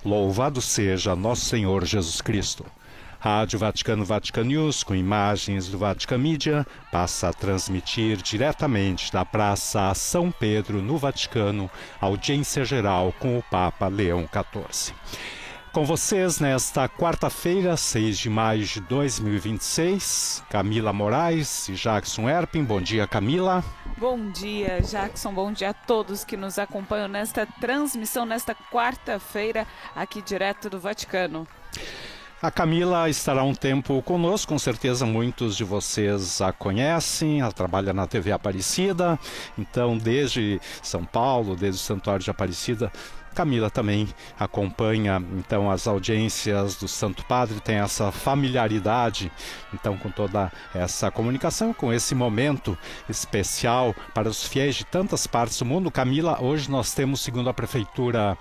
Louvado seja Nosso Senhor Jesus Cristo. Rádio Vaticano Vatican News, com imagens do Vatican Media, passa a transmitir diretamente da Praça São Pedro, no Vaticano, audiência geral com o Papa Leão XIV. Com vocês nesta quarta-feira, 6 de maio de 2026, Camila Moraes e Jackson Erpin. Bom dia, Camila. Bom dia, Jackson. Bom dia a todos que nos acompanham nesta transmissão, nesta quarta-feira, aqui direto do Vaticano. A Camila estará um tempo conosco, com certeza muitos de vocês a conhecem, ela trabalha na TV Aparecida, então desde São Paulo, desde o Santuário de Aparecida, Camila também acompanha então as audiências do Santo Padre, tem essa familiaridade então com toda essa comunicação, com esse momento especial para os fiéis de tantas partes do mundo. Camila, hoje nós temos, segundo a Prefeitura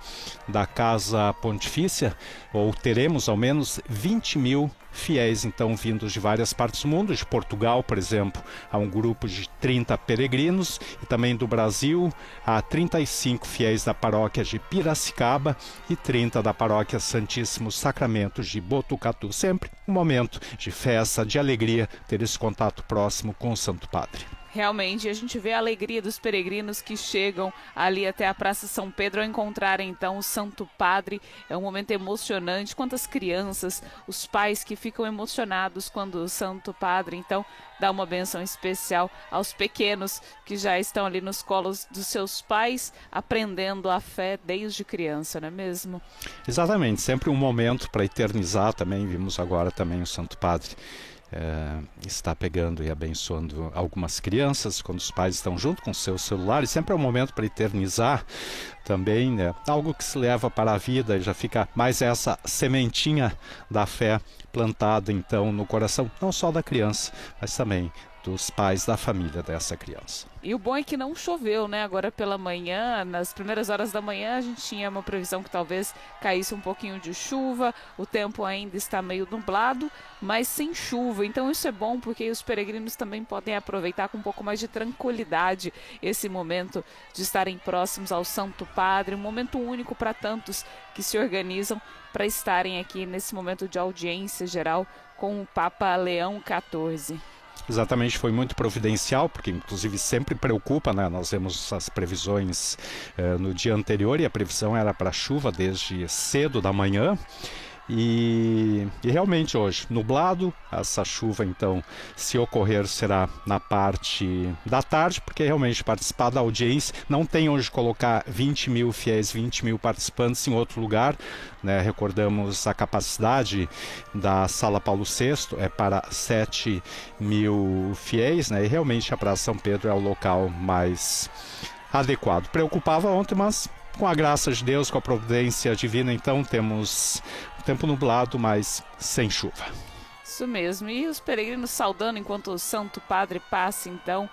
da Casa Pontifícia, ou teremos ao menos 20 mil fiéis então vindos de várias partes do mundo. De Portugal, por exemplo, há um grupo de 30 peregrinos, e também do Brasil há 35 fiéis da paróquia de Piracicaba e 30 da paróquia Santíssimos Sacramentos de Botucatu. Sempre um momento de festa, de alegria, ter esse contato próximo com o Santo Padre. Realmente, a gente vê a alegria dos peregrinos que chegam ali até a Praça São Pedro ao encontrarem então o Santo Padre. É um momento emocionante. Quantas crianças, os pais que ficam emocionados quando o Santo Padre então dá uma bênção especial aos pequenos que já estão ali nos colos dos seus pais, aprendendo a fé desde criança, não é mesmo? Exatamente, sempre um momento para eternizar também. Vimos agora também o Santo Padre está pegando e abençoando algumas crianças quando os pais estão junto com seus celulares. Sempre é um momento para eternizar também, né? Algo que se leva para a vida e já fica mais essa sementinha da fé plantada então no coração, não só da criança, mas também dos pais, da família dessa criança. E o bom é que não choveu, né? Agora pela manhã, nas primeiras horas da manhã, a gente tinha uma previsão que talvez caísse um pouquinho de chuva. O tempo ainda está meio nublado, mas sem chuva. Então isso é bom porque os peregrinos também podem aproveitar com um pouco mais de tranquilidade esse momento de estarem próximos ao Santo Padre, um momento único para tantos que se organizam para estarem aqui nesse momento de audiência geral com o Papa Leão XIV. Exatamente, foi muito providencial, porque inclusive sempre preocupa, né? Nós vemos as previsões no dia anterior e a previsão era para chuva desde cedo da manhã. E realmente hoje, nublado, essa chuva então, se ocorrer, será na parte da tarde, porque realmente participar da audiência, não tem onde colocar 20 mil fiéis, 20 mil participantes em outro lugar, né? Recordamos a capacidade da Sala Paulo VI, é para 7 mil fiéis, né? E realmente a Praça São Pedro é o local mais adequado. Preocupava ontem, mas com a graça de Deus, com a providência divina, então temos tempo nublado, mas sem chuva. Isso mesmo, e os peregrinos saudando enquanto o Santo Padre passa então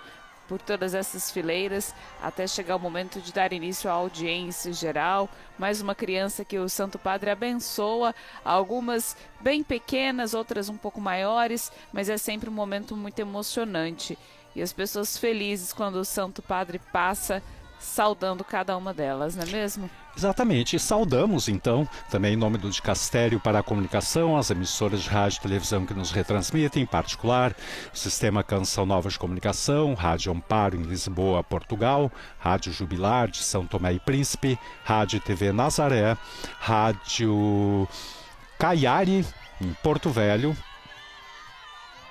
por todas essas fileiras, até chegar o momento de dar início à audiência geral. Mais uma criança que o Santo Padre abençoa, algumas bem pequenas, outras um pouco maiores, mas é sempre um momento muito emocionante. E as pessoas felizes quando o Santo Padre passa, saudando cada uma delas, não é mesmo? Exatamente, e saudamos então, também em nome do Dicastério para a Comunicação, as emissoras de rádio e televisão que nos retransmitem, em particular o Sistema Canção Nova de Comunicação, Rádio Amparo em Lisboa, Portugal, Rádio Jubilar de São Tomé e Príncipe, Rádio e TV Nazaré, Rádio Caiari em Porto Velho,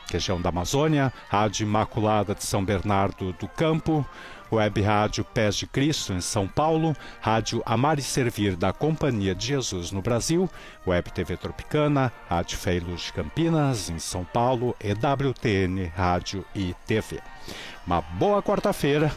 região da Amazônia, Rádio Imaculada de São Bernardo do Campo, Web Rádio Pés de Cristo em São Paulo, Rádio Amar e Servir da Companhia de Jesus no Brasil, Web TV Tropicana, Rádio Fé e Luz de Campinas em São Paulo, EWTN Rádio e TV. Uma boa quarta-feira,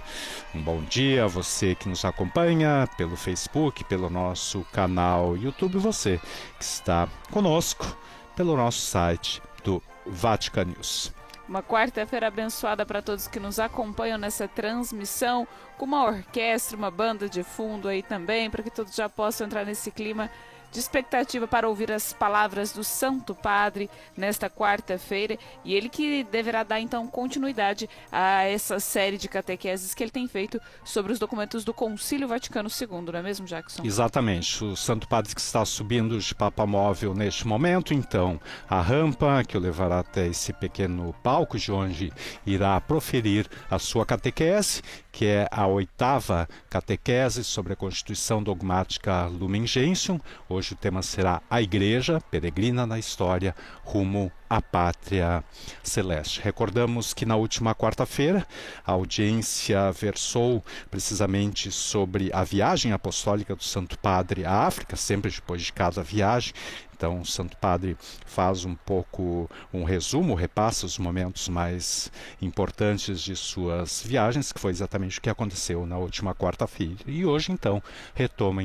um bom dia a você que nos acompanha pelo Facebook, pelo nosso canal YouTube, você que está conosco pelo nosso site do Vatican News. Uma quarta-feira abençoada para todos que nos acompanham nessa transmissão, com uma orquestra, uma banda de fundo aí também, para que todos já possam entrar nesse clima de expectativa para ouvir as palavras do Santo Padre nesta quarta-feira, e ele que deverá dar então continuidade a essa série de catequeses que ele tem feito sobre os documentos do Concílio Vaticano II, não é mesmo, Jackson? Exatamente, o Santo Padre que está subindo de papamóvel neste momento, então a rampa que o levará até esse pequeno palco de onde irá proferir a sua catequese, que é a 8ª catequese sobre a Constituição Dogmática Lumen Gentium. Hoje o tema será a Igreja Peregrina na História, rumo à Pátria Celeste. Recordamos que na última quarta-feira a audiência versou precisamente sobre a viagem apostólica do Santo Padre à África, sempre depois de cada viagem. Então, o Santo Padre faz um pouco um resumo, repassa os momentos mais importantes de suas viagens, que foi exatamente o que aconteceu na última quarta-feira. E hoje, então, retoma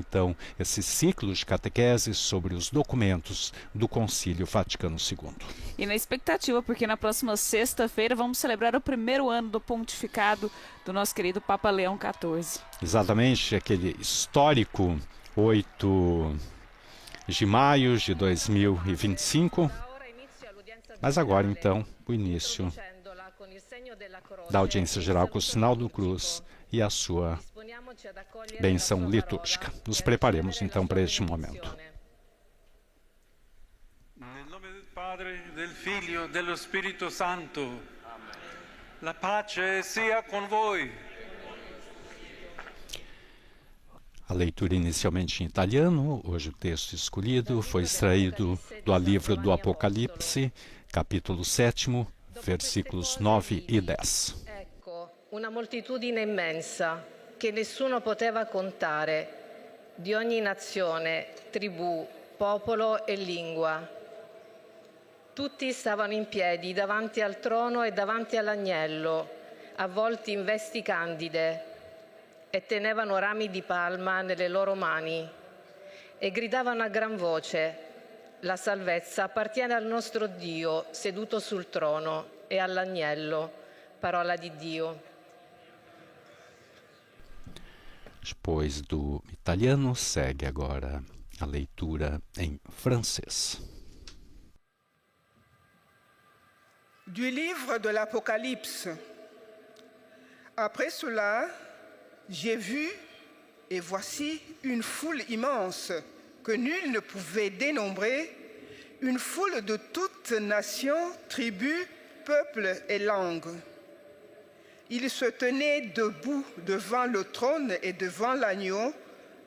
esse ciclo de catequeses sobre os documentos do Concílio Vaticano II. E na expectativa, porque na próxima sexta-feira vamos celebrar o primeiro ano do pontificado do nosso querido Papa Leão XIV. Exatamente, aquele histórico 8 de maio de 2025, mas agora então o início da audiência geral com o sinal do cruz e a sua bênção litúrgica. Nos preparemos então para este momento. Nel nome del Padre, del Figlio, dello Spirito Santo. La pace sia con voi. A leitura inicialmente em italiano, hoje o texto escolhido foi extraído do livro do Apocalipse, capítulo 7, versículos 9 e 10. Ecco, una moltitudine immensa che nessuno poteva contare, di ogni nazione, tribù, popolo e lingua. Tutti stavano in piedi davanti al trono e davanti all'agnello, avvolti in vesti candide, e tenevano rami di palma nelle loro mani e gridavano a gran voce: la salvezza appartiene al nostro Dio seduto sul trono e all'agnello. Parola di Dio. Depois do italiano, segue agora a leitura em francês. Du livre de l'Apocalypse. Après cela, j'ai vu, et voici une foule immense que nul ne pouvait dénombrer, une foule de toutes nations, tribus, peuples et langues. Ils se tenaient debout devant le trône et devant l'agneau,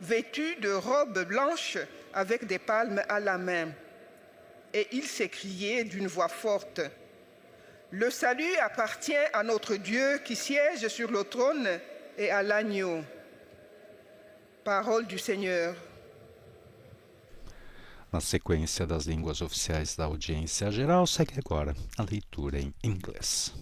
vêtus de robes blanches avec des palmes à la main. Et ils s'écriaient d'une voix forte: le salut appartient à notre Dieu qui siège sur le trône e à l'agneau. Parole du Seigneur. Na sequência das línguas oficiais da audiência geral, segue agora a leitura em inglês.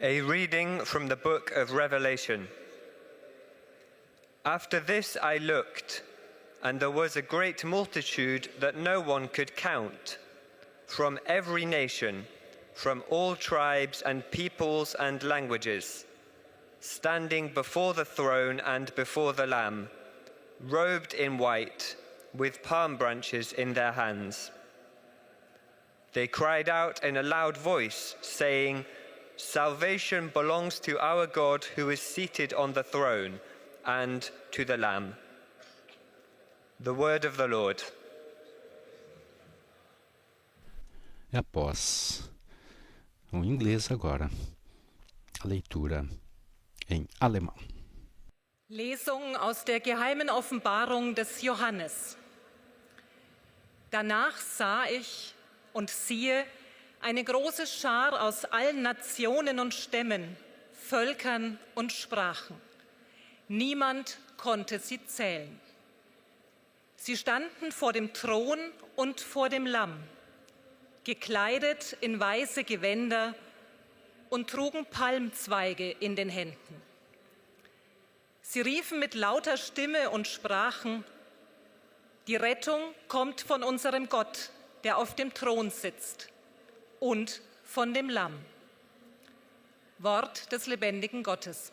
A reading from the book of Revelation. After this I looked, and there was a great multitude that no one could count, from every nation, from all tribes and peoples and languages, standing before the throne and before the Lamb, robed in white, with palm branches in their hands. They cried out in a loud voice, saying, "Salvation belongs to our God who is seated on the throne, and to the Lamb." The word of the Lord. E após o inglês agora, a leitura em alemão. Lesung aus der geheimen Offenbarung des Johannes. Danach sah ich und siehe eine große Schar aus allen Nationen und Stämmen, Völkern und Sprachen. Niemand konnte sie zählen. Sie standen vor dem Thron und vor dem Lamm, gekleidet in weiße Gewänder und trugen Palmzweige in den Händen. Sie riefen mit lauter Stimme und sprachen: Die Rettung kommt von unserem Gott, der auf dem Thron sitzt, und von dem Lamm. Wort des lebendigen Gottes.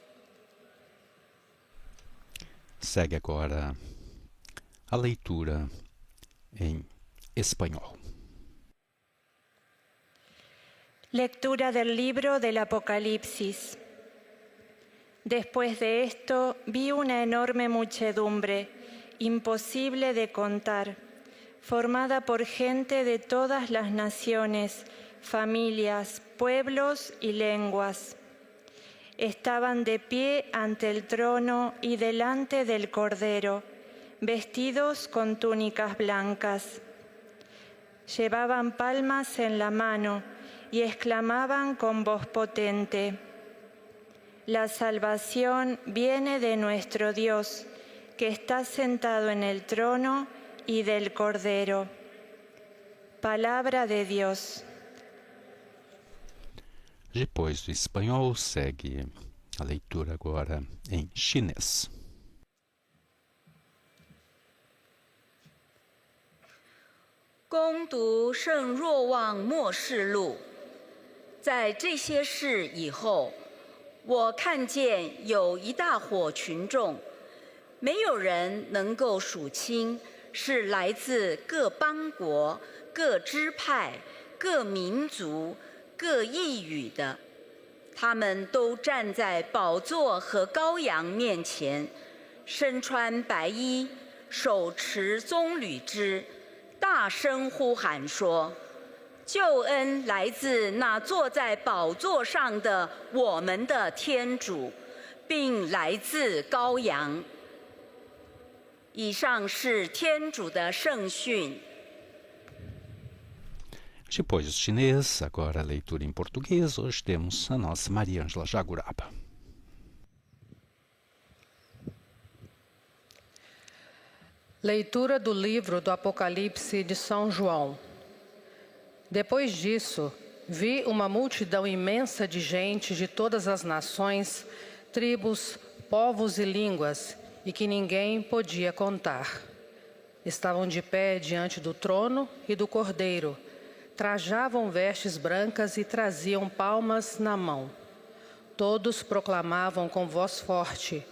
Segue agora a leitura em espanhol. Lectura del libro del Apocalipsis. Después de esto vi una enorme muchedumbre, imposible de contar, formada por gente de todas las naciones, familias, pueblos y lenguas. Estaban de pie ante el trono y delante del Cordero, vestidos con túnicas blancas. Llevaban palmas en la mano y exclamaban con voz potente: La salvación viene de nuestro Dios, que está sentado en el trono y del Cordero. Palabra de Dios. Depois do espanhol, segue a leitura agora em chinês. 恭读圣若望默示录。在这些事以后，我看见有一大伙群众，没有人能够数清，是来自各邦国、各支派、各民族、各异语的。他们都站在宝座和羔羊面前，身穿白衣，手持棕榈枝，大声呼喊说：救恩来自那坐在宝座上的我们的天主，并来自羔羊。以上是天主的圣训。 Depois do chinês, agora a leitura em português. Hoje temos a nossa Maria Ângela Jaguraba. Leitura do livro do Apocalipse de São João. Depois disso, vi uma multidão imensa de gente de todas as nações, tribos, povos e línguas, e que ninguém podia contar. Estavam de pé diante do trono e do Cordeiro, trajavam vestes brancas e traziam palmas na mão. Todos proclamavam com voz forte: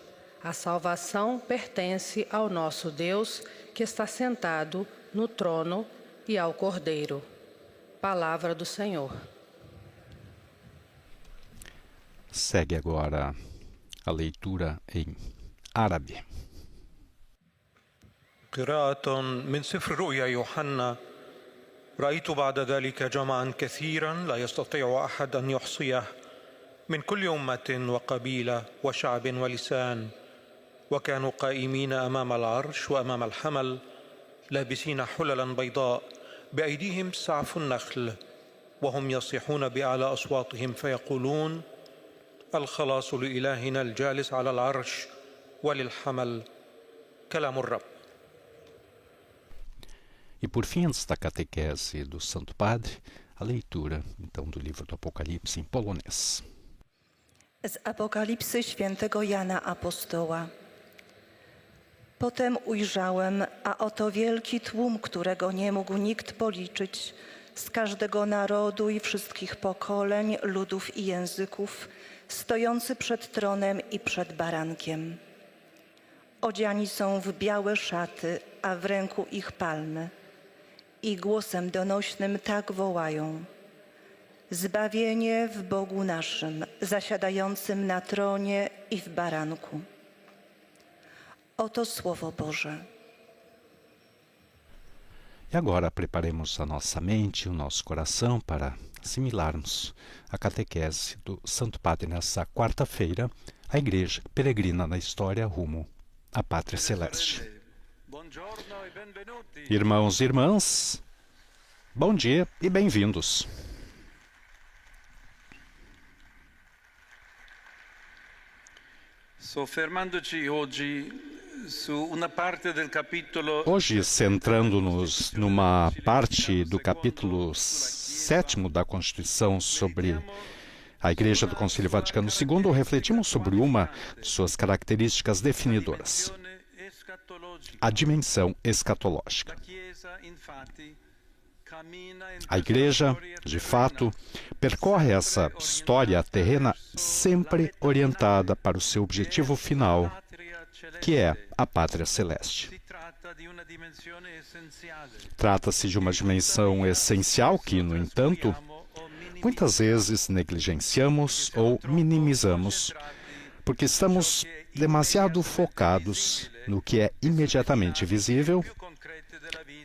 a salvação pertence ao nosso Deus, que está sentado no trono, e ao Cordeiro. Palavra do Senhor. Segue agora a leitura em árabe. قراءة من سفر رؤيا يوحنا. رأيت بعد ذلك جمعا كثيرا لا يستطيع أحد أن يحصيه من كل أمة وقبيلة وشعب ولسان، وكانوا قائمين أمام العرش وأمام الحمل لابسين حللا بيضاء بأيديهم سعف النخل، وهم يصيحون بأعلى أصواتهم فيقولون: الخلاص لإلهنا الجالس على العرش وللحمل. كلام الرب. E por fim, antes da catequese do Santo Padre, a leitura, então, do livro do Apocalipse em polonês. Z Apokalipsy świętego Jana Apostoła. Potem ujrzałem, a oto wielki tłum, którego nie mógł nikt policzyć, z każdego narodu i wszystkich pokoleń, ludów i języków, stojący przed tronem i przed barankiem. Odziani są w białe szaty, a w ręku ich palmy. I głosem donośnym tak wołają: zbawienie w Bogu naszym, zasiadającym na tronie i w baranku. Oto Słowo Boże. E agora preparemos a nossa mente, o nosso coração para assimilarmos a catequese do Santo Padre nessa quarta-feira, a Igreja peregrina na história rumo à Pátria Celeste. Irmãos e irmãs, bom dia e bem-vindos. Hoje, centrando-nos numa parte do capítulo 7º da Constituição sobre a Igreja do Concílio Vaticano II, refletimos sobre uma de suas características definidoras: a dimensão escatológica. A Igreja, de fato, percorre essa história terrena sempre orientada para o seu objetivo final, que é a pátria celeste. Trata-se de uma dimensão essencial que, no entanto, muitas vezes negligenciamos ou minimizamos, porque estamos demasiado focados no que é imediatamente visível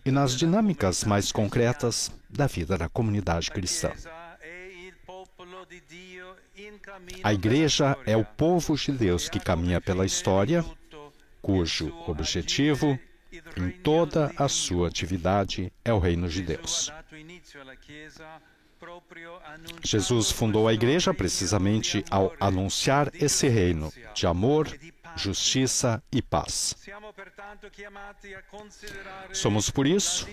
e nas dinâmicas mais concretas da vida da comunidade cristã. A Igreja é o povo de Deus que caminha pela história, cujo objetivo, em toda a sua atividade, é o reino de Deus. Jesus fundou a Igreja precisamente ao anunciar esse reino de amor, justiça e paz. Somos, por isso,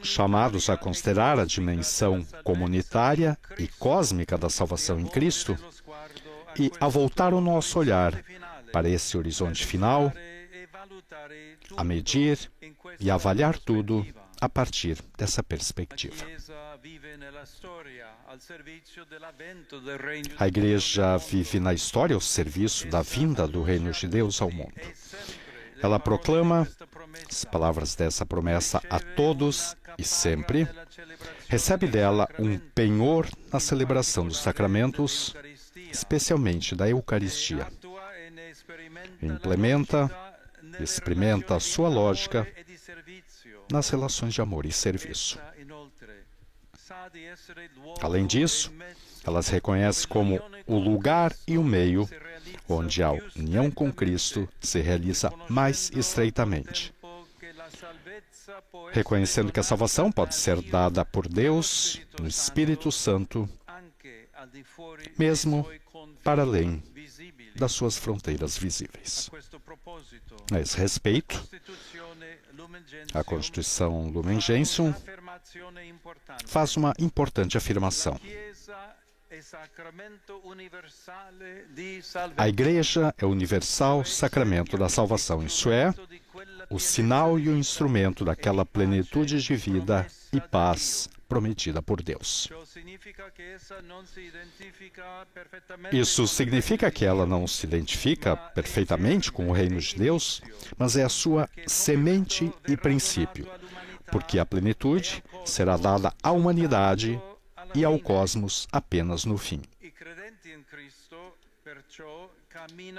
chamados a considerar a dimensão comunitária e cósmica da salvação em Cristo e a voltar o nosso olhar para esse horizonte final, a medir e avaliar tudo a partir dessa perspectiva. A Igreja vive na história ao serviço da vinda do reino de Deus ao mundo. Ela proclama as palavras dessa promessa a todos e sempre, recebe dela um penhor na celebração dos sacramentos, especialmente da Eucaristia. Implementa, experimenta a sua lógica nas relações de amor e serviço. Além disso, ela se reconhece como o lugar e o meio onde a união com Cristo se realiza mais estreitamente, reconhecendo que a salvação pode ser dada por Deus, no Espírito Santo, mesmo para além das suas fronteiras visíveis. A esse respeito, a Constituição Lumen Gentium faz uma importante afirmação. A Igreja é o universal sacramento da salvação, isso é, o sinal e o instrumento daquela plenitude de vida e paz prometida por Deus. Isso significa que ela não se identifica perfeitamente com o reino de Deus, mas é a sua semente e princípio, porque a plenitude será dada à humanidade e ao cosmos apenas no fim.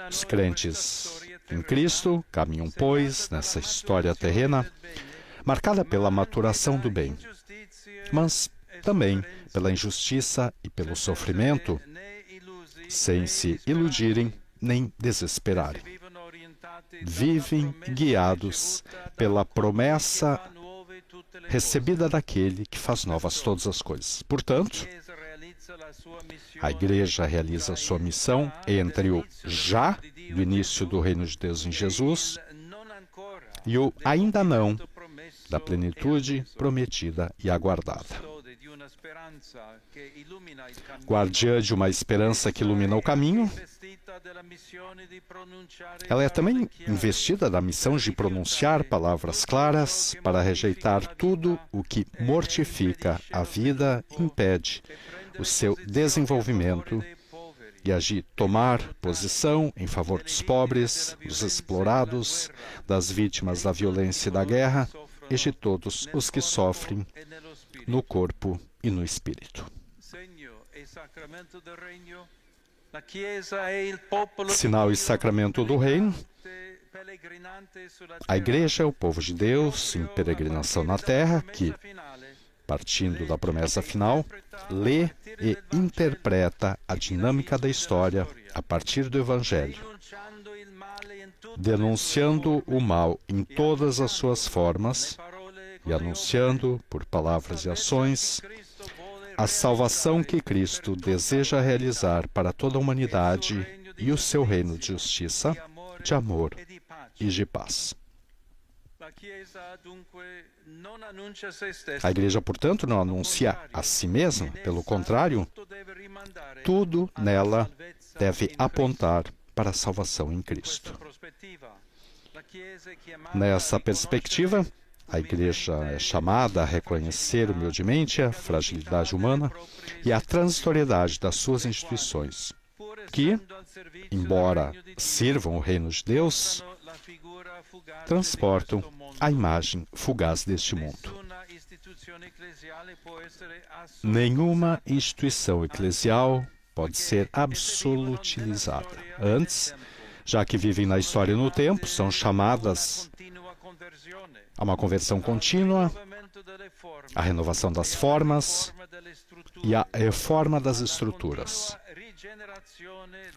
Os crentes em Cristo caminham, pois, nessa história terrena, marcada pela maturação do bem, mas também pela injustiça e pelo sofrimento, sem se iludirem nem desesperarem. Vivem guiados pela promessa recebida daquele que faz novas todas as coisas. Portanto, a Igreja realiza a sua missão entre o já do início do reino de Deus em Jesus e o ainda não da plenitude prometida e aguardada. Guardiã de uma esperança que ilumina o caminho, ela é também investida da missão de pronunciar palavras claras para rejeitar tudo o que mortifica a vida e impede o seu desenvolvimento e agir, tomar posição em favor dos pobres, dos explorados, das vítimas da violência e da guerra e de todos os que sofrem no corpo e no espírito. Sinal e sacramento do reino, a Igreja é o povo de Deus em peregrinação na terra que, partindo da promessa final, lê e interpreta a dinâmica da história a partir do Evangelho, denunciando o mal em todas as suas formas e anunciando, por palavras e ações, a salvação que Cristo deseja realizar para toda a humanidade e o seu reino de justiça, de amor e de paz. A Igreja, portanto, não anuncia a si mesma, pelo contrário, tudo nela deve apontar para a salvação em Cristo. Nessa perspectiva, a Igreja é chamada a reconhecer humildemente a fragilidade humana e a transitoriedade das suas instituições, que, embora sirvam o reino de Deus, transportam a imagem fugaz deste mundo. Nenhuma instituição eclesial pode ser absolutizada. Antes, já que vivem na história e no tempo, são chamadas a uma conversão contínua, a renovação das formas e a reforma das estruturas,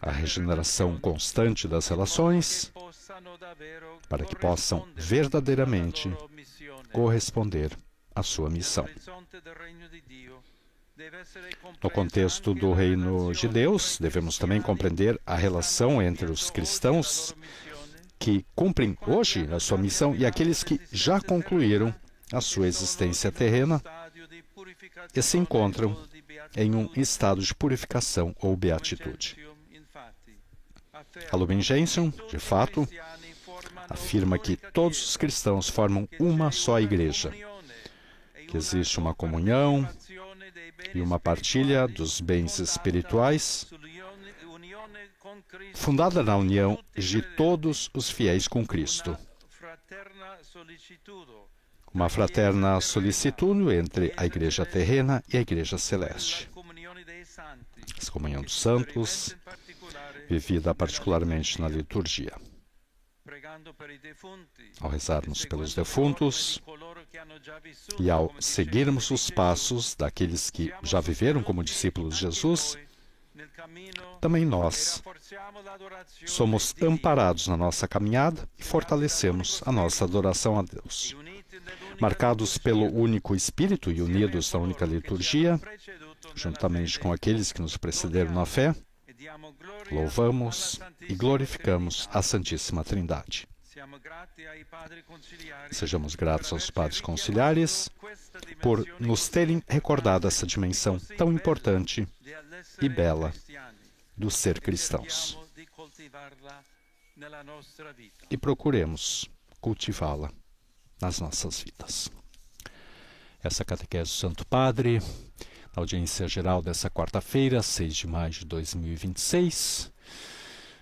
a regeneração constante das relações, para que possam verdadeiramente corresponder à sua missão. No contexto do reino de Deus, devemos também compreender a relação entre os cristãos que cumprem hoje a sua missão e aqueles que já concluíram a sua existência terrena e se encontram em um estado de purificação ou beatitude. A Lumen Gentium, de fato, afirma que todos os cristãos formam uma só igreja, que existe uma comunhão e uma partilha dos bens espirituais, fundada na união de todos os fiéis com Cristo. Uma fraterna solicitude entre a igreja terrena e a igreja celeste. A comunhão dos santos, vivida particularmente na liturgia. Ao rezarmos pelos defuntos e ao seguirmos os passos daqueles que já viveram como discípulos de Jesus, também nós somos amparados na nossa caminhada e fortalecemos a nossa adoração a Deus. Marcados pelo único Espírito e unidos na única liturgia, juntamente com aqueles que nos precederam na fé, louvamos e glorificamos a Santíssima Trindade. Sejamos gratos aos padres conciliares por nos terem recordado essa dimensão tão importante e bela do ser cristãos. E procuremos cultivá-la nas nossas vidas. Essa catequese do Santo Padre, na audiência geral dessa quarta-feira, 6 de maio de 2026,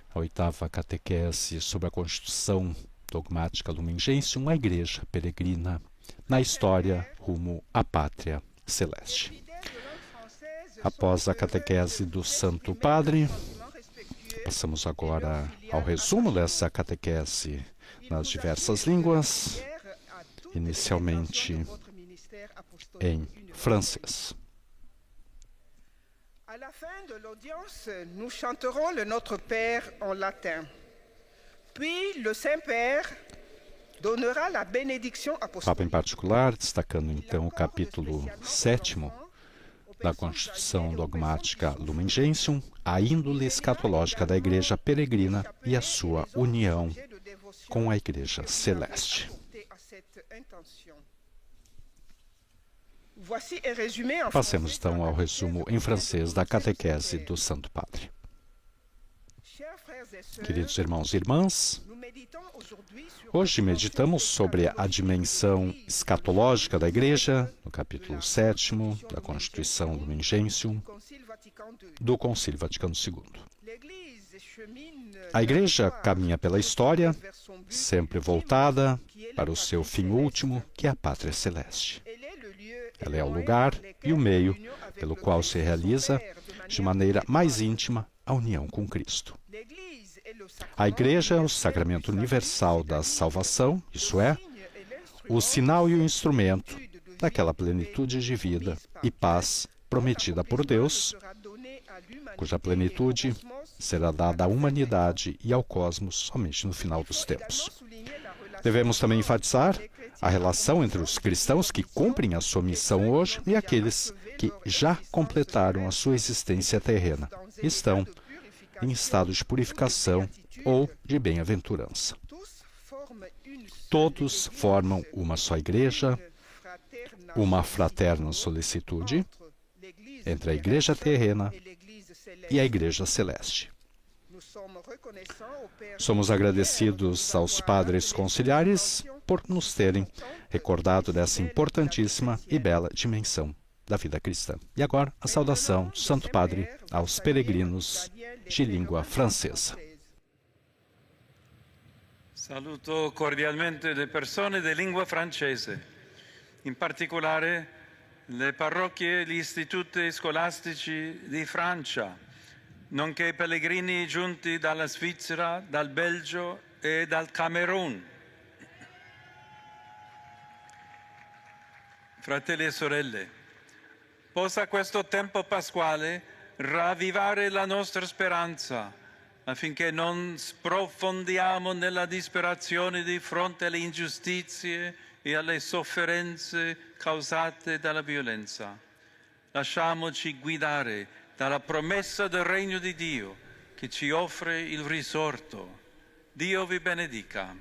a 8ª catequese sobre a Constituição Dogmática Lumen Gentium, uma igreja peregrina na história rumo à pátria celeste. Após a catequese do Santo Padre, passamos agora ao resumo dessa catequese nas diversas línguas, inicialmente em francês. À la fin de l'audience, nous chanterons le Notre Père en latin. Puis le Saint-Père donnera la bénédiction Papa apostolique. em particular, destacando então o capítulo 7º da Constituição Dogmática Lumen Gentium, a índole escatológica da Igreja peregrina e a sua união com a Igreja celeste. Passemos então ao resumo em francês da catequese do Santo Padre. Queridos irmãos e irmãs, hoje meditamos sobre a dimensão escatológica da Igreja, no capítulo 7º da Constituição Lumen Gentium, do Concílio Vaticano II. A Igreja caminha pela história, sempre voltada para o seu fim último, que é a pátria celeste. Ela é o lugar e o meio pelo qual se realiza, de maneira mais íntima, a união com Cristo. A Igreja é o sacramento universal da salvação, isso é, o sinal e o instrumento daquela plenitude de vida e paz prometida por Deus, cuja plenitude será dada à humanidade e ao cosmos somente no final dos tempos. Devemos também enfatizar a relação entre os cristãos que cumprem a sua missão hoje e aqueles que já completaram a sua existência terrena e estão em estado de purificação ou de bem-aventurança. Todos formam uma só igreja, uma fraterna solicitude entre a igreja terrena e a igreja celeste. Somos agradecidos aos padres conciliares por nos terem recordado dessa importantíssima e bela dimensão da vida cristã. E agora, a saudação do Santo Padre aos peregrinos de língua francesa. Saluto cordialmente le persone di lingua francese, in particolare le parrocchie e gli istituti scolastici di Francia, nonché i pellegrini giunti dalla Svizzera, dal Belgio e dal Camerun. Fratelli e sorelle, possa questo tempo pasquale ravvivare la nostra speranza, affinché non sprofondiamo nella disperazione di fronte alle ingiustizie e alle sofferenze causate dalla violenza. Lasciamoci guidare dalla promessa del regno di Dio che ci offre il risorto. Dio vi benedica.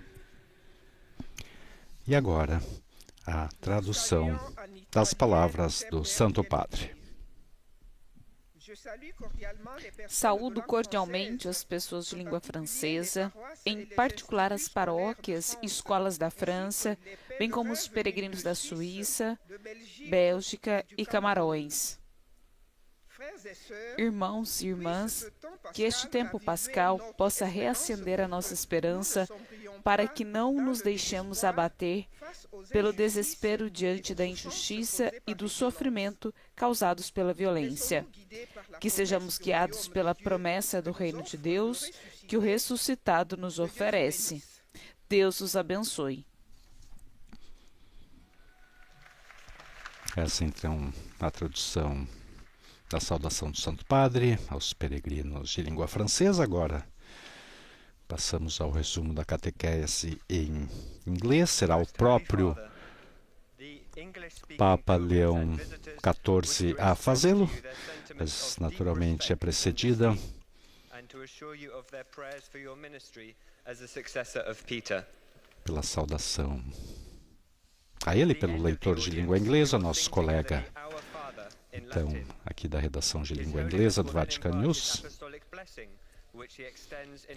E agora, a tradução das palavras do Santo Padre. Saúdo cordialmente as pessoas de língua francesa, em particular as paróquias e escolas da França, bem como os peregrinos da Suíça, Bélgica e Camarões. Irmãos e irmãs, que este tempo pascal possa reacender a nossa esperança para que não nos deixemos abater pelo desespero diante da injustiça e do sofrimento causados pela violência. Que sejamos guiados pela promessa do reino de Deus que o ressuscitado nos oferece. Deus os abençoe. Essa, então, a tradução da saudação do Santo Padre aos peregrinos de língua francesa. Agora passamos ao resumo da catequese em inglês. Será o próprio Papa Leão XIV a fazê-lo, mas naturalmente é precedida pela saudação a ele, pelo leitor de língua inglesa, nosso colega, então, aqui da redação de língua inglesa do Vatican News,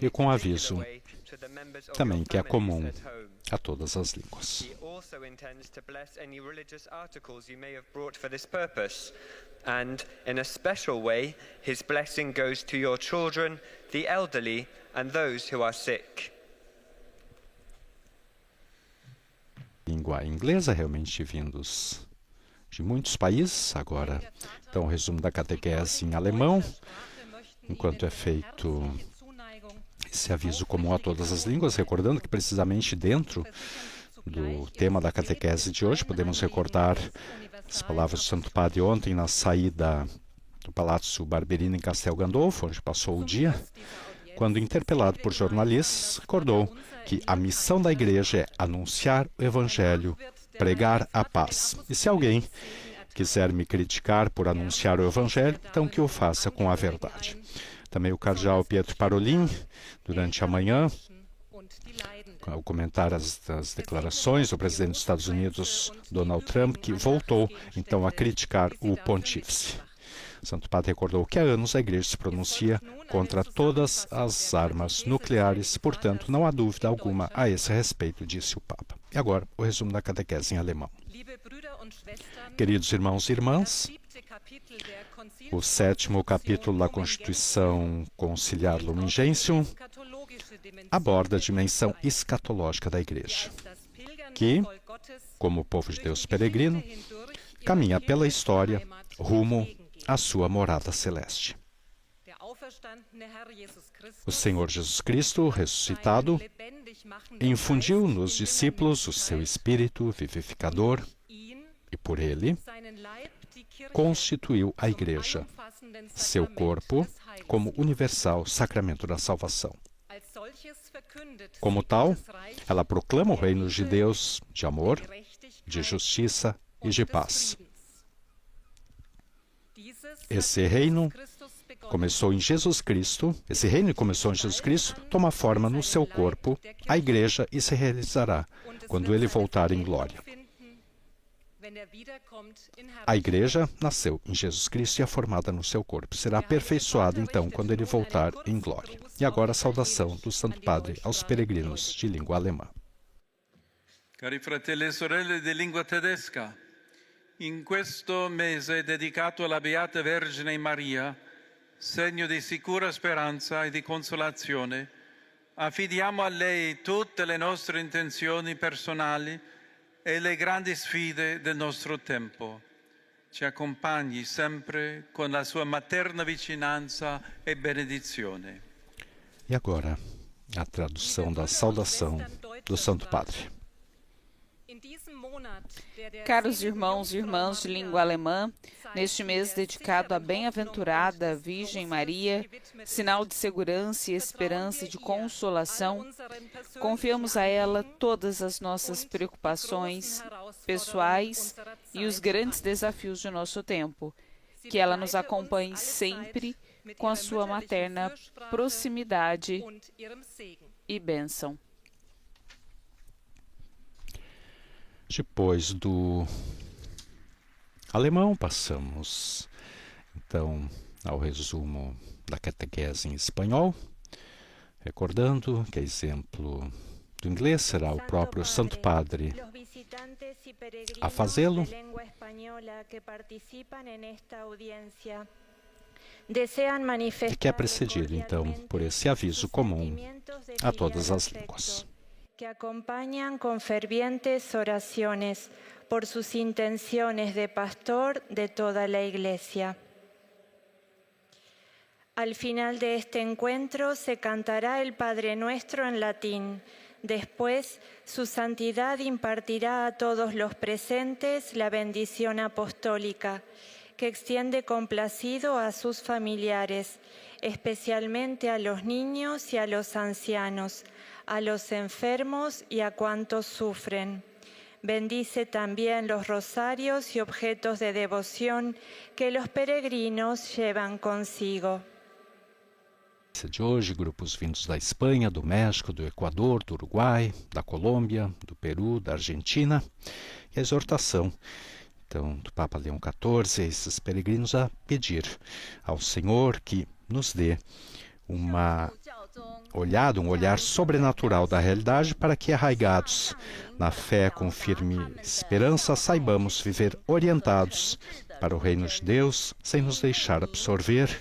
e com aviso também que é comum a todas as línguas. And in a special way, his blessing goes to your children, the elderly, and those who are sick. Língua inglesa, realmente vindos de muitos países. Agora, então, o resumo da catequese em alemão, enquanto é feito esse aviso comum a todas as línguas, recordando que precisamente dentro do tema da catequese de hoje, podemos recordar as palavras do Santo Padre ontem na saída do Palácio Barberini em Castel Gandolfo, onde passou o dia, quando interpelado por jornalistas, recordou que a missão da Igreja é anunciar o Evangelho, pregar a paz. E se alguém quiser me criticar por anunciar o Evangelho, então que o faça com a verdade. Também o cardeal Pietro Parolin, durante a manhã, ao comentar as declarações do presidente dos Estados Unidos, Donald Trump, que voltou então a criticar o pontífice. Santo Padre recordou que há anos a Igreja se pronuncia contra todas as armas nucleares, portanto, não há dúvida alguma a esse respeito, disse o Papa. E agora, o resumo da catequese em alemão. Queridos irmãos e irmãs, o 7º capítulo da Constituição Conciliar Lumen Gentium aborda a dimensão escatológica da Igreja, que, como povo de Deus peregrino, caminha pela história rumo à sua morada celeste. O Senhor Jesus Cristo, ressuscitado, infundiu nos discípulos o seu Espírito vivificador e, por ele, constituiu a Igreja, seu corpo, como universal sacramento da salvação. Como tal, ela proclama o reino de Deus de amor, de justiça e de paz. Esse reino começou em Jesus Cristo, toma forma no seu corpo, a Igreja, e se realizará quando ele voltar em glória. A Igreja nasceu em Jesus Cristo e é formada no seu corpo. Será aperfeiçoada, então, quando ele voltar em glória. E agora a saudação do Santo Padre aos peregrinos de língua alemã. Cari fratelli e sorelle di lingua tedesca, in questo mese dedicato alla Beata Vergine Maria, segno di sicura speranza e di consolazione, affidiamo a lei tutte le nostre intenzioni personali e le grandi sfide del nostro tempo. Ci accompagni sempre con la sua materna vicinanza e benedizione. E agora, a tradução da saudação do Santo Padre. Caros irmãos e irmãs de língua alemã, neste mês dedicado à bem-aventurada Virgem Maria, sinal de segurança e esperança e de consolação, confiamos a ela todas as nossas preocupações pessoais e os grandes desafios de nosso tempo. Que ela nos acompanhe sempre com a sua materna proximidade e bênção. Depois do alemão, passamos então ao resumo da catequese em espanhol, recordando que, exemplo do inglês, será o próprio Santo Padre a fazê-lo. E que é precedido, então, por esse aviso comum a todas as línguas. Que acompañan con fervientes oraciones por sus intenciones de pastor de toda la Iglesia. Al final de este encuentro se cantará el Padre Nuestro en latín. Después, su santidad impartirá a todos los presentes la bendición apostólica, que extiende complacido a sus familiares, especialmente a los niños y a los ancianos, a los enfermos y a cuantos sufren. Bendice también los rosarios y objetos de devoción que los peregrinos llevan consigo. De hoje, grupos vindos da Espanha, do México, do Equador, do Uruguai, da Colômbia, do Peru, da Argentina, e a exortação, então, do Papa Leão XIV, a esses peregrinos a pedir ao Senhor que nos dê um olhar sobrenatural da realidade para que, arraigados na fé com firme esperança, saibamos viver orientados para o reino de Deus, sem nos deixar absorver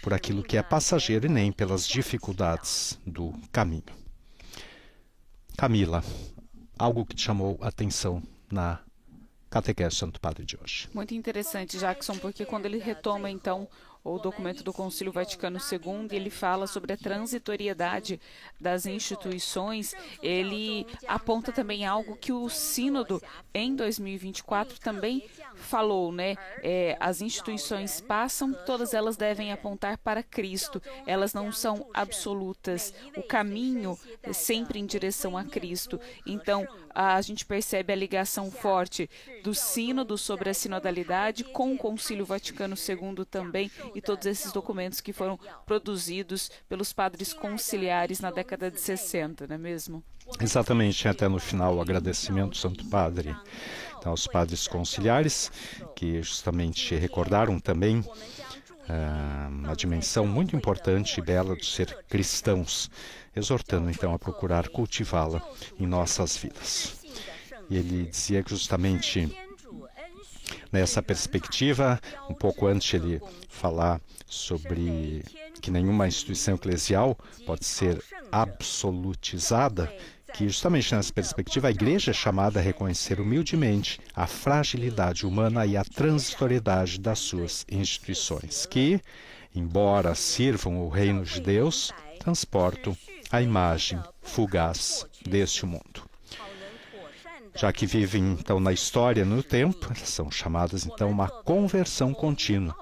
por aquilo que é passageiro e nem pelas dificuldades do caminho. Camila, algo que te chamou a atenção na catequese Santo Padre de hoje? Muito interessante, Jackson, porque quando ele retoma, então, o documento do Concílio Vaticano II, ele fala sobre a transitoriedade das instituições, ele aponta também algo que o Sínodo, em 2024, também falou, né? As instituições passam, todas elas devem apontar para Cristo, elas não são absolutas, o caminho é sempre em direção a Cristo. Então, a gente percebe a ligação forte do Sínodo sobre a sinodalidade com o Concílio Vaticano II também, e todos esses documentos que foram produzidos pelos padres conciliares na década de 60, não é mesmo? Exatamente, até no final o agradecimento do Santo Padre então, aos padres conciliares, que justamente recordaram também uma dimensão muito importante e bela de ser cristãos, exortando então a procurar cultivá-la em nossas vidas. E ele dizia que justamente nessa perspectiva, um pouco antes de ele falar sobre que nenhuma instituição eclesial pode ser absolutizada, que justamente nessa perspectiva a Igreja é chamada a reconhecer humildemente a fragilidade humana e a transitoriedade das suas instituições, que, embora sirvam o reino de Deus, transportam a imagem fugaz deste mundo. Já que vivem, então, na história, no tempo, elas são chamadas, então, uma conversão contínua,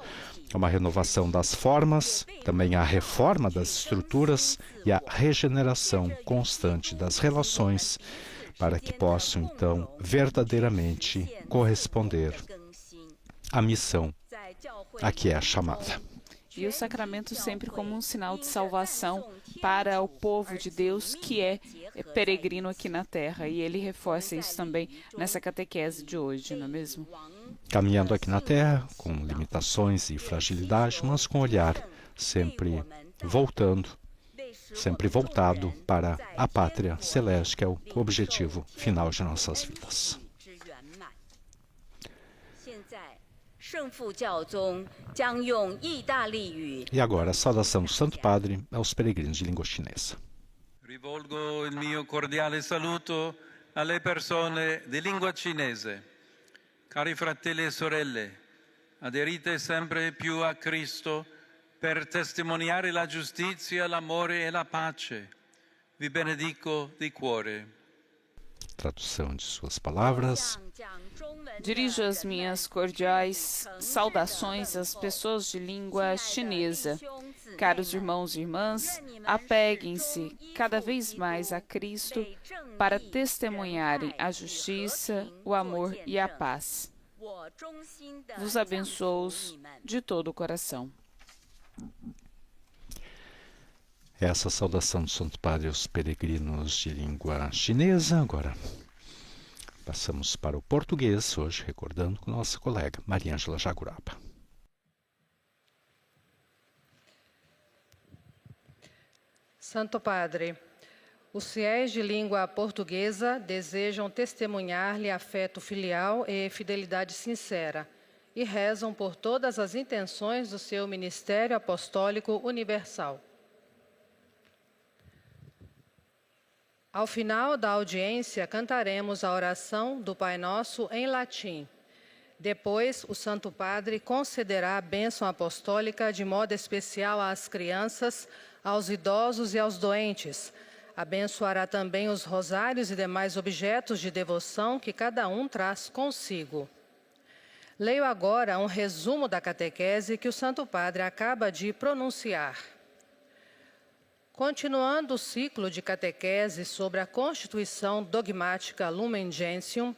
uma renovação das formas, também a reforma das estruturas e a regeneração constante das relações, para que possam, então, verdadeiramente corresponder à missão a que é chamada. E o sacramento sempre como um sinal de salvação para o povo de Deus que é peregrino aqui na Terra. E ele reforça isso também nessa catequese de hoje, não é mesmo? Caminhando aqui na Terra, com limitações e fragilidade, mas com olhar sempre voltado para a pátria celeste, que é o objetivo final de nossas vidas. E agora, a saudação do Santo Padre aos peregrinos de língua chinesa. Rivolgo il mio cordiale saluto alle persone di lingua cinese. Cari fratelli e sorelle, aderite sempre più a Cristo per testimoniare la giustizia, l'amore e la pace. Vi benedico di cuore. Tradução de suas palavras. Dirijo as minhas cordiais saudações às pessoas de língua chinesa. Caros irmãos e irmãs, apeguem-se cada vez mais a Cristo para testemunharem a justiça, o amor e a paz. Vos abençoo de todo o coração. Essa saudação do Santo Padre aos peregrinos de língua chinesa. Agora passamos para o português, hoje recordando com nossa colega Maria Ângela Jagurapa. Santo Padre, os fiéis de língua portuguesa desejam testemunhar-lhe afeto filial e fidelidade sincera e rezam por todas as intenções do seu ministério apostólico universal. Ao final da audiência, cantaremos a oração do Pai Nosso em latim. Depois, o Santo Padre concederá a bênção apostólica de modo especial às crianças, aos idosos e aos doentes. Abençoará também os rosários e demais objetos de devoção que cada um traz consigo. Leio agora um resumo da catequese que o Santo Padre acaba de pronunciar. Continuando o ciclo de catequese sobre a constituição dogmática Lumen Gentium,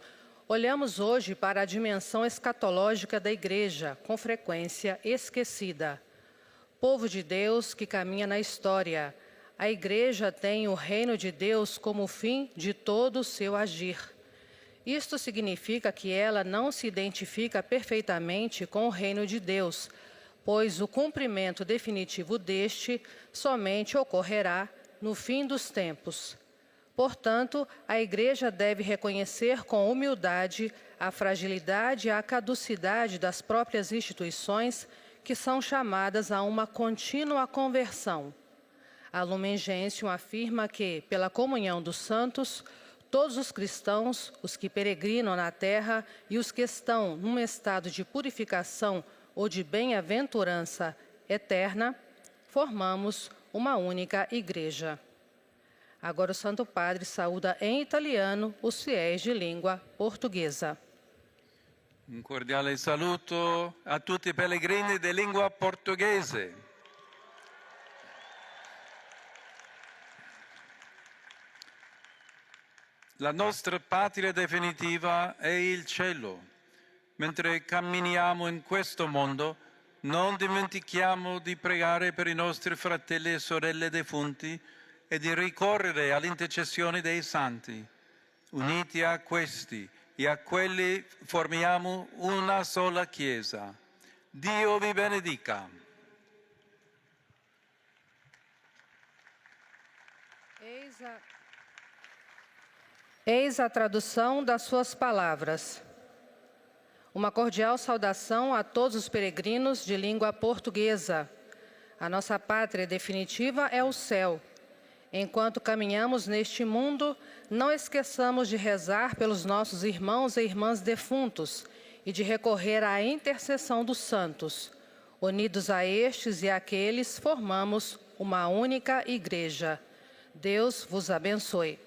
olhamos hoje para a dimensão escatológica da Igreja, com frequência esquecida. Povo de Deus que caminha na história, a Igreja tem o reino de Deus como fim de todo o seu agir. Isto significa que ela não se identifica perfeitamente com o reino de Deus, pois o cumprimento definitivo deste somente ocorrerá no fim dos tempos. Portanto, a Igreja deve reconhecer com humildade a fragilidade e a caducidade das próprias instituições que são chamadas a uma contínua conversão. A Lumen Gentium afirma que, pela comunhão dos santos, todos os cristãos, os que peregrinam na terra e os que estão num estado de purificação ou de bem-aventurança eterna, formamos uma única igreja. Agora o Santo Padre saúda em italiano os fiéis de língua portuguesa. Un cordiale saluto a tutti i pellegrini di lingua portoghese. La nostra patria definitiva è il cielo. Mentre camminiamo in questo mondo, non dimentichiamo di pregare per i nostri fratelli e sorelle defunti e di ricorrere all'intercessione dei santi. Uniti a questi e a quelli formiamo una sola Chiesa. Dio vi benedica. Eis a tradução das suas palavras. Uma cordial saudação a todos os peregrinos de língua portuguesa. A nossa pátria definitiva é o céu. Enquanto caminhamos neste mundo, não esqueçamos de rezar pelos nossos irmãos e irmãs defuntos e de recorrer à intercessão dos santos. Unidos a estes e àqueles, formamos uma única igreja. Deus vos abençoe.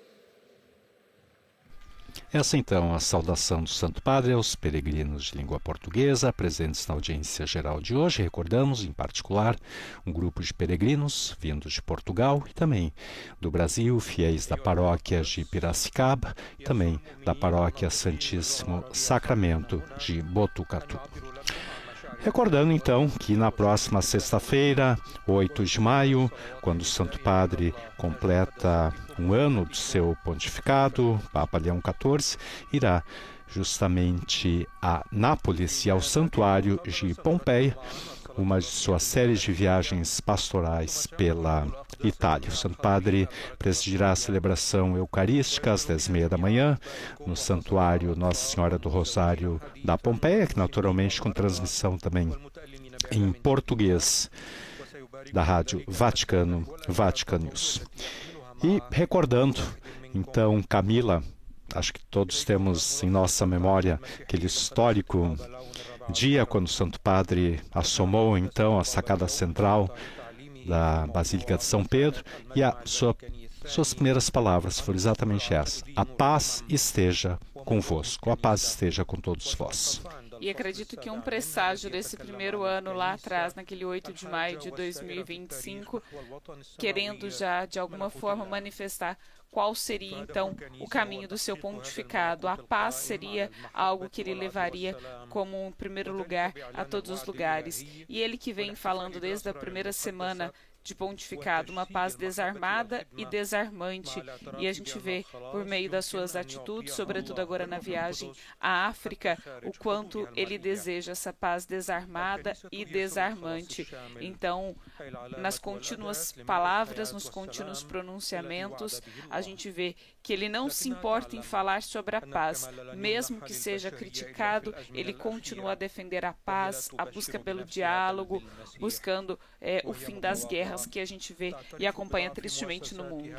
Essa então a saudação do Santo Padre aos peregrinos de língua portuguesa presentes na audiência geral de hoje. Recordamos, em particular, um grupo de peregrinos vindos de Portugal e também do Brasil, fiéis da paróquia de Piracicaba, também da paróquia Santíssimo Sacramento de Botucatu. Recordando então que na próxima sexta-feira, 8 de maio, quando o Santo Padre completa um ano do seu pontificado, Papa Leão XIV irá justamente a Nápoles e ao Santuário de Pompeia, uma de suas séries de viagens pastorais pela Itália. O Santo Padre presidirá a celebração eucarística às 10h30 da manhã no Santuário Nossa Senhora do Rosário da Pompeia, que naturalmente com transmissão também em português da Rádio Vaticano, Vatican News. E recordando, então, Camila, acho que todos temos em nossa memória aquele histórico dia quando o Santo Padre assomou, então, a sacada central da Basílica de São Pedro, e suas primeiras palavras foram exatamente essa: a paz esteja convosco, a paz esteja com todos vós. E acredito que um presságio desse primeiro ano lá atrás, naquele 8 de maio de 2025, querendo já de alguma forma manifestar qual seria então o caminho do seu pontificado. A paz seria algo que ele levaria como um primeiro lugar a todos os lugares. E ele que vem falando desde a primeira semana de pontificado, uma paz desarmada e desarmante. E a gente vê, por meio das suas atitudes, sobretudo agora na viagem à África, o quanto ele deseja essa paz desarmada e desarmante. Então, nas contínuas palavras, nos contínuos pronunciamentos, a gente vê que ele não se importa em falar sobre a paz. Mesmo que seja criticado, ele continua a defender a paz, a busca pelo diálogo, buscando o fim das guerras que a gente vê e acompanha tristemente no mundo.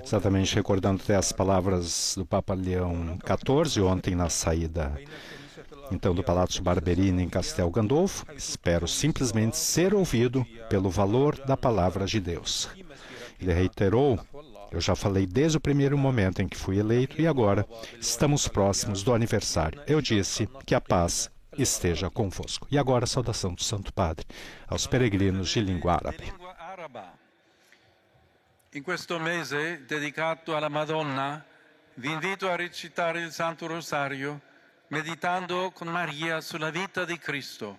Exatamente, recordando até as palavras do Papa Leão XIV ontem na saída então do Palácio Barberini em Castel Gandolfo. Espero simplesmente ser ouvido pelo valor da palavra de Deus. Ele reiterou: eu já falei desde o primeiro momento em que fui eleito e agora estamos próximos do aniversário. Eu disse que a paz esteja convosco. E agora a saudação do Santo Padre aos peregrinos de língua árabe. In questo mese dedicato alla Madonna, vi invito a recitare il Santo Rosario meditando con Maria sulla vita di Cristo.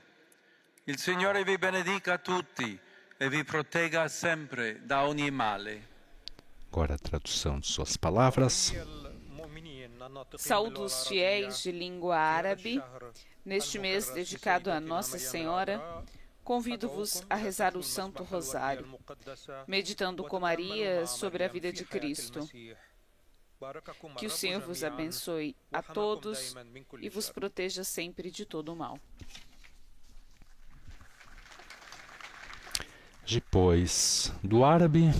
Il Signore vi benedica tutti e vi protegga sempre da ogni male. Agora a tradução de suas palavras. Saúdo os fiéis de língua árabe. Neste mês dedicado a Nossa Senhora, convido-vos a rezar o Santo Rosário, meditando com Maria sobre a vida de Cristo. Que o Senhor vos abençoe a todos e vos proteja sempre de todo o mal. Depois do árabe,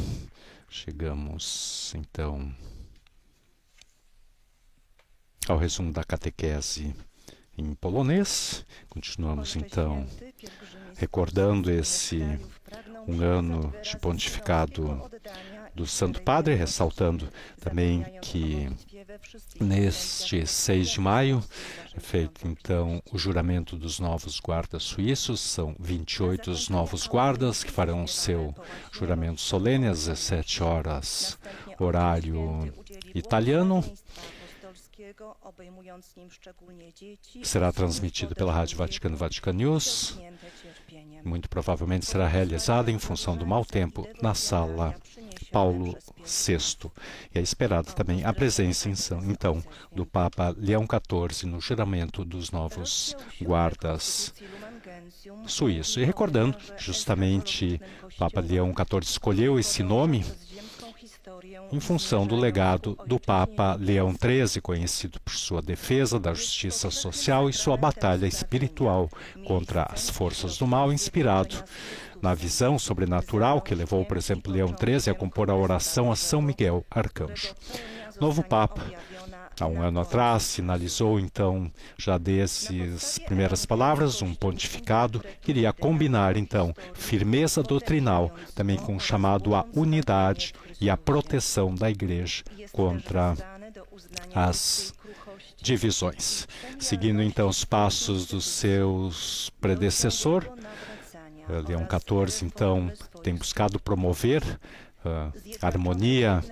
chegamos então ao resumo da catequese em polonês. Continuamos então recordando esse um ano de pontificado do Santo Padre, ressaltando também que neste 6 de maio é feito então o juramento dos novos guardas suíços. São 28 os novos guardas que farão o seu juramento solene às 17 horas, horário italiano. Será transmitido pela Rádio Vaticano, Vatican News. Muito provavelmente será realizada em função do mau tempo na sala Paulo VI. E é esperada também a presença, então, do Papa Leão XIV no juramento dos novos guardas suíços. E recordando, justamente, o Papa Leão XIV escolheu esse nome em função do legado do Papa Leão XIII, conhecido por sua defesa da justiça social e sua batalha espiritual contra as forças do mal, inspirado na visão sobrenatural que levou, por exemplo, Leão XIII a compor a oração a São Miguel Arcanjo. Novo Papa, há um ano atrás, sinalizou então, já desses primeiras palavras, um pontificado que iria combinar então firmeza doutrinal também com o chamado à unidade e a proteção da Igreja contra as divisões. Seguindo então os passos do seu predecessor, Leão XIV então tem buscado promover harmonia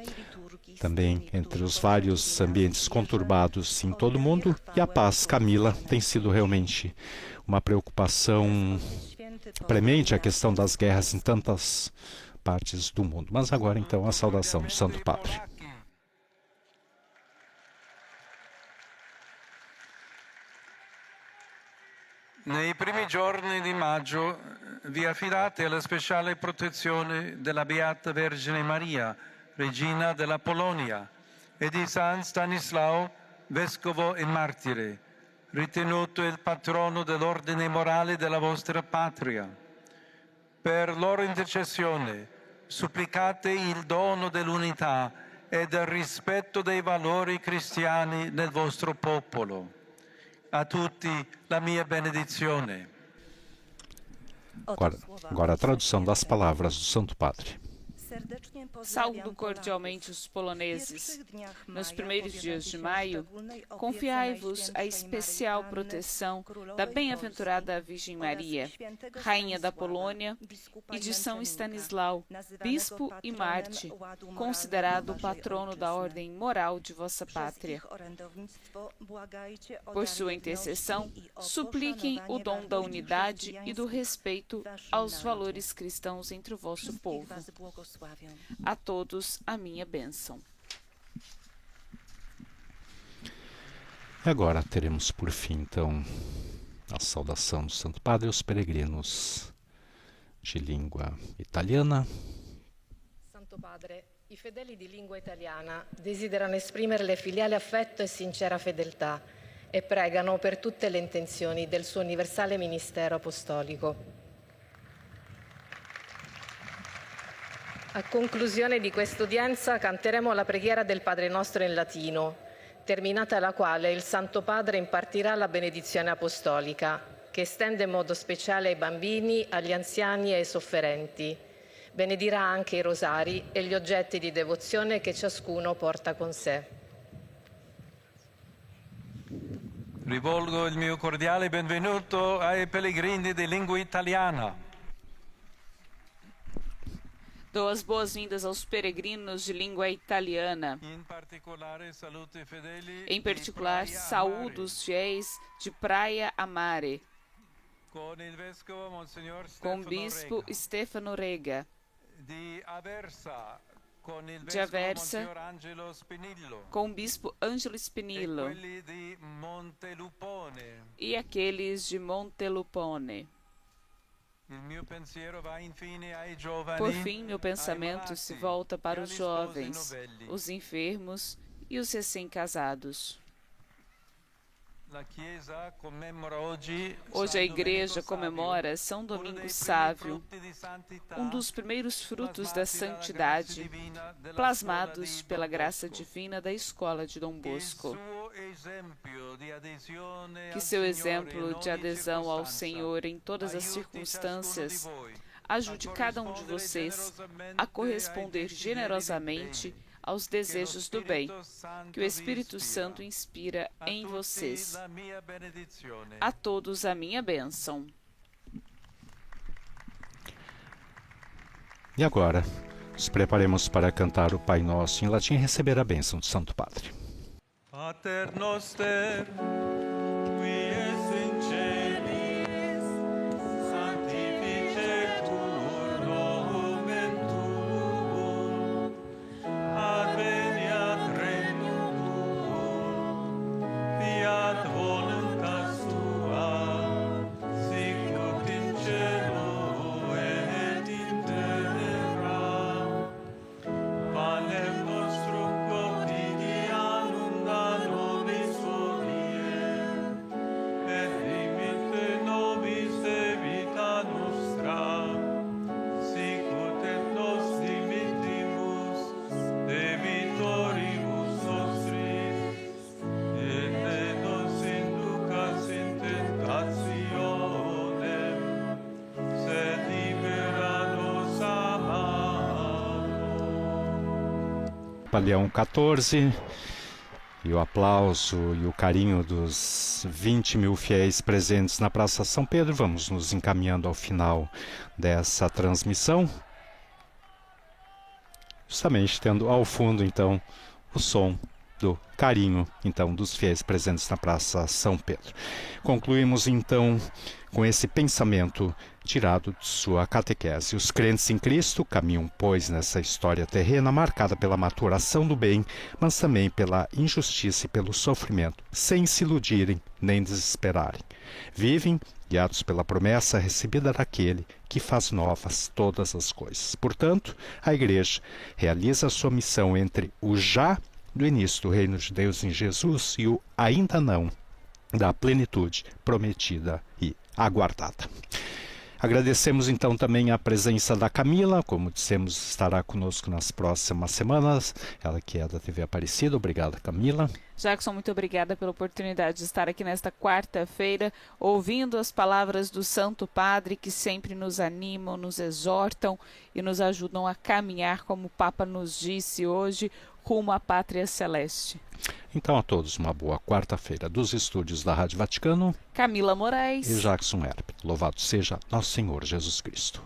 também entre os vários ambientes conturbados em todo o mundo, e a paz, Camila, tem sido realmente uma preocupação premente, a questão das guerras em tantas partes do mundo. Mas agora, então, a saudação do Santo Padre. Nei primi giorni di maggio vi affidate alla speciale protezione della Beata Vergine Maria, Regina della Polonia, e di San Stanislao, Vescovo e Martire, ritenuto il patrono dell'ordine morale della vostra patria. Per loro intercessione supplicate il dono dell'unità e del rispetto dei valori cristiani nel vostro popolo. A tutti la minha benedizione. Agora a tradução das palavras do Santo Padre. Saúdo cordialmente os poloneses. Nos primeiros dias de maio, confiai-vos a especial proteção da bem-aventurada Virgem Maria, Rainha da Polônia, e de São Stanislau, bispo e mártir, considerado patrono da ordem moral de vossa pátria. Por sua intercessão, supliquem o dom da unidade e do respeito aos valores cristãos entre o vosso povo. A todos a minha bênção. E agora teremos por fim, então, a saudação do Santo Padre aos peregrinos de língua italiana. Santo Padre, i fedeli di lingua italiana desiderano esprimerle filiale affetto e sincera fedeltà e pregano per tutte le intenzioni del suo universale ministero apostolico. A conclusione di quest'udienza canteremo la preghiera del Padre Nostro in latino, terminata la quale il Santo Padre impartirà la benedizione apostolica, che estende in modo speciale ai bambini, agli anziani e ai sofferenti. Benedirà anche i rosari e gli oggetti di devozione che ciascuno porta con sé. Rivolgo il mio cordiale benvenuto ai pellegrini di lingua italiana. Dou as boas-vindas aos peregrinos de língua italiana. Em particular, saúdo os fiéis de Praia a Mare, com o bispo Stefano Rega, de Aversa, com o bispo Angelo Spinillo, e aqueles de Montelupone. Por fim, meu pensamento se volta para os jovens, os enfermos e os recém-casados. Hoje a Igreja comemora São Domingos Sávio, um dos primeiros frutos da santidade, plasmados pela graça divina da Escola de Dom Bosco. Que seu exemplo de adesão ao Senhor em todas as circunstâncias ajude cada um de vocês a corresponder generosamente aos desejos do bem, que o Espírito Santo inspira em vocês. A todos a minha bênção. E agora, nos preparemos para cantar o Pai Nosso em latim e receber a bênção do Santo Padre. Pater noster, qui es in celis, sanctificetur nomen tuum, adveniat regnum tuum, fiat voluntas tua, sicut in cielo et in terra. Panem nostrum quotidianum da nobis hodie, et dimitte nobis debita nostra, sicut et nos dimittimus debitoribus nostris, et ne nos inducas in tentationem, sed libera nos a malo. Leão 14, e o aplauso e o carinho dos 20 mil fiéis presentes na Praça São Pedro. Vamos nos encaminhando ao final dessa transmissão, justamente tendo ao fundo, então, o som do carinho, então, dos fiéis presentes na Praça São Pedro. Concluímos, então, com esse pensamento tirado de sua catequese. Os crentes em Cristo caminham, pois, nessa história terrena marcada pela maturação do bem, mas também pela injustiça e pelo sofrimento, sem se iludirem nem desesperarem. Vivem guiados pela promessa recebida daquele que faz novas todas as coisas. Portanto, a Igreja realiza a sua missão entre o já do início do reino de Deus em Jesus e o ainda não da plenitude prometida e aguardada. Agradecemos então também a presença da Camila, como dissemos, estará conosco nas próximas semanas, ela que é da TV Aparecida. Obrigado, Camila. Jackson, muito obrigada pela oportunidade de estar aqui nesta quarta-feira, ouvindo as palavras do Santo Padre, que sempre nos animam, nos exortam e nos ajudam a caminhar, como o Papa nos disse hoje, rumo à Pátria Celeste. Então a todos uma boa quarta-feira dos estúdios da Rádio Vaticano. Camila Moraes E Jackson Herp. Louvado seja nosso Senhor Jesus Cristo.